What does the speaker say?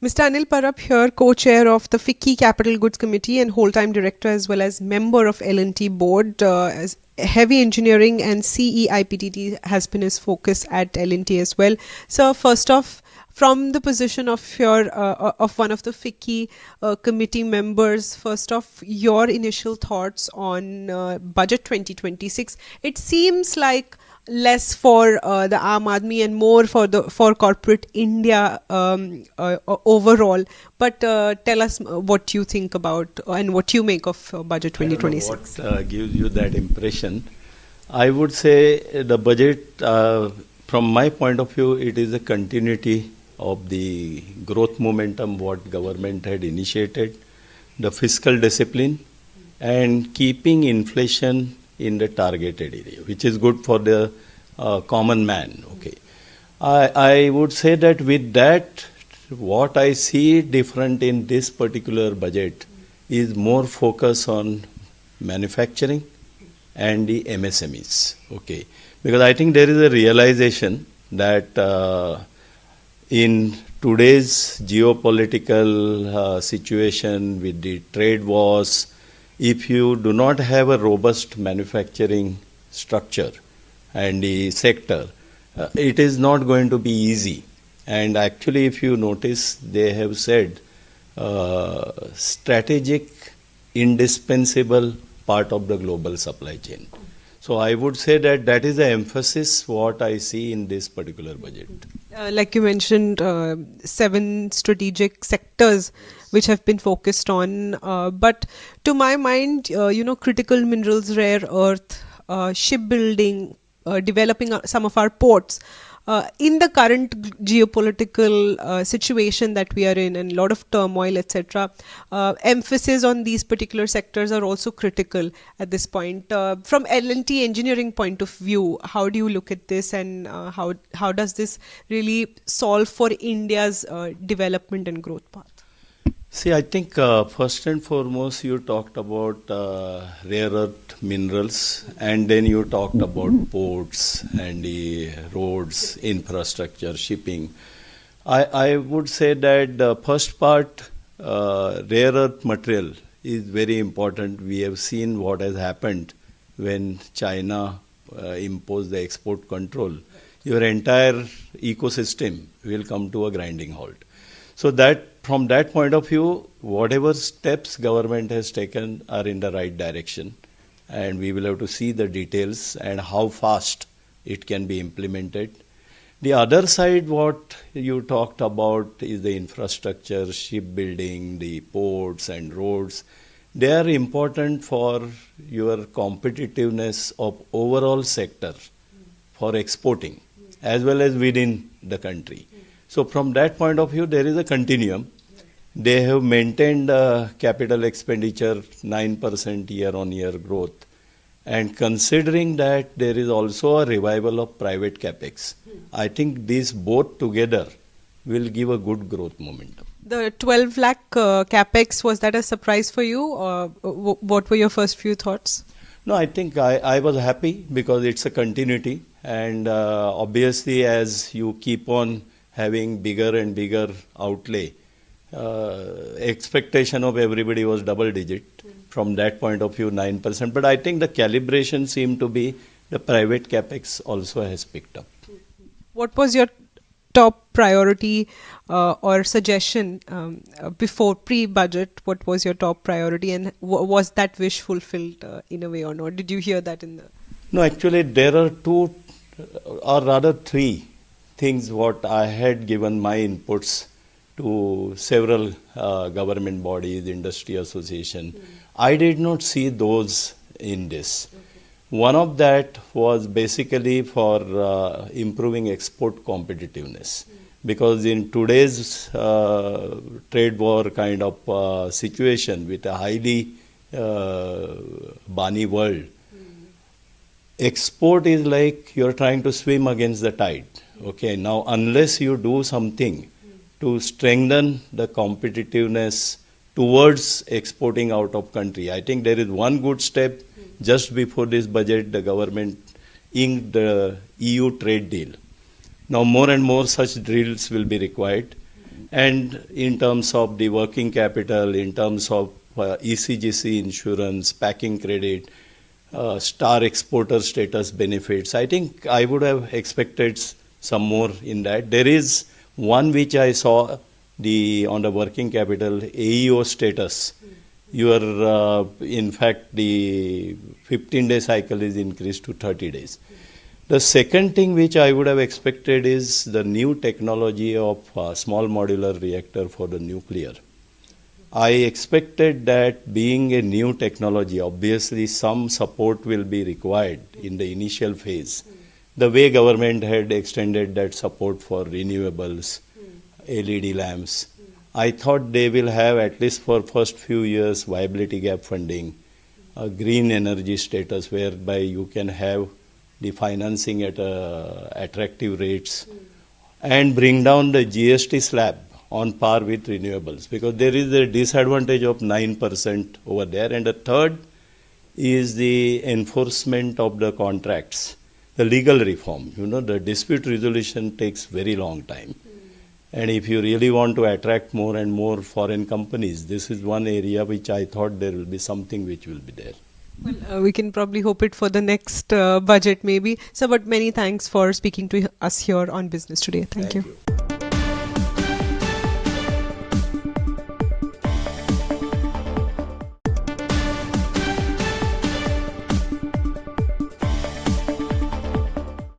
Mr. Anil Parab here, co-chair of the FICCI Capital Goods Committee and whole-time director as well as member of L&T board. As heavy engineering and CEIPTT has been his focus at L&T as well. So first off, from the position of your of one of the FICCI committee members, first off, your initial thoughts on budget 2026. It seems like less for the Aam Aadmi and more for corporate India overall. But tell us what you think about and what you make of budget 2026. What gives you that impression? I would say the budget, from my point of view, it is a continuity of the growth momentum what government had initiated, the fiscal discipline, and keeping inflation in the targeted area, which is good for the common man. Okay, I would say that with that, what I see different in this particular budget is more focus on manufacturing and the MSMEs. Okay, because I think there is a realization that in today's geopolitical situation with the trade wars, if you do not have a robust manufacturing structure and the sector, it is not going to be easy. And actually, if you notice, they have said strategic, indispensable part of the global supply chain. So I would say that that is the emphasis what I see in this particular budget. Like you mentioned, 7 strategic sectors which have been focused on. But to my mind, critical minerals, rare earth, shipbuilding, developing some of our ports. In the current geopolitical situation that we are in and a lot of turmoil, etc., emphasis on these particular sectors are also critical at this point. From L&T engineering point of view, how do you look at this and how does this really solve for India's development and growth path? See, I think first and foremost you talked about rare earth minerals, and then you talked about ports and the roads, infrastructure, shipping. I would say that the first part, rare earth material, is very important. We have seen what has happened when China imposed the export control. Your entire ecosystem will come to a grinding halt. So that from that point of view, whatever steps government has taken are in the right direction, and we will have to see the details and how fast it can be implemented. The other side, what you talked about is the infrastructure, shipbuilding, the ports and roads. They are important for your competitiveness of overall sector for exporting as well as within the country. So from that point of view, there is a continuum. They have maintained capital expenditure 9% year-on-year growth. And considering that there is also a revival of private capex, I think these both together will give a good growth momentum. The 12 lakh capex, was that a surprise for you? What were your first few thoughts? No, I think I was happy because it's a continuity. And obviously, as you keep on having bigger and bigger outlay, expectation of everybody was double digit. From that point of view, 9%. But I think the calibration seemed to be the private capex also has picked up. What was your top priority or suggestion before pre-budget? What was your top priority, and was that wish fulfilled in a way or not? Did you hear that in the? No, actually there are 2 or rather 3 things what I had given my inputs to several government bodies, industry association. I did not see those in this. Okay. One of that was basically for improving export competitiveness. Because in today's trade war kind of situation with a highly Bani world, export is like you're trying to swim against the tide. Okay, now unless you do something to strengthen the competitiveness towards exporting out of country, I think there is one good step. Just before this budget, the government inked the EU trade deal. Now more and more such deals will be required. And in terms of the working capital, in terms of ECGC insurance, packing credit, star exporter status benefits, I think I would have expected some more in that. There is one which I saw on the working capital, AEO status. In fact, the 15-day cycle is increased to 30 days. The second thing which I would have expected is the new technology of small modular reactor for the nuclear. I expected that being a new technology, obviously some support will be required in the initial phase. The way government had extended that support for renewables, LED lamps, I thought they will have at least for first few years viability gap funding, a green energy status whereby you can have the financing at attractive rates and bring down the GST slab on par with renewables, because there is a disadvantage of 9% over there. And the third is the enforcement of the contracts, the legal reform. The dispute resolution takes very long time. And if you really want to attract more and more foreign companies, this is one area which I thought there will be something which will be there. Well, we can probably hope it for the next budget maybe. So, but many thanks for speaking to us here on Business Today. Thank you.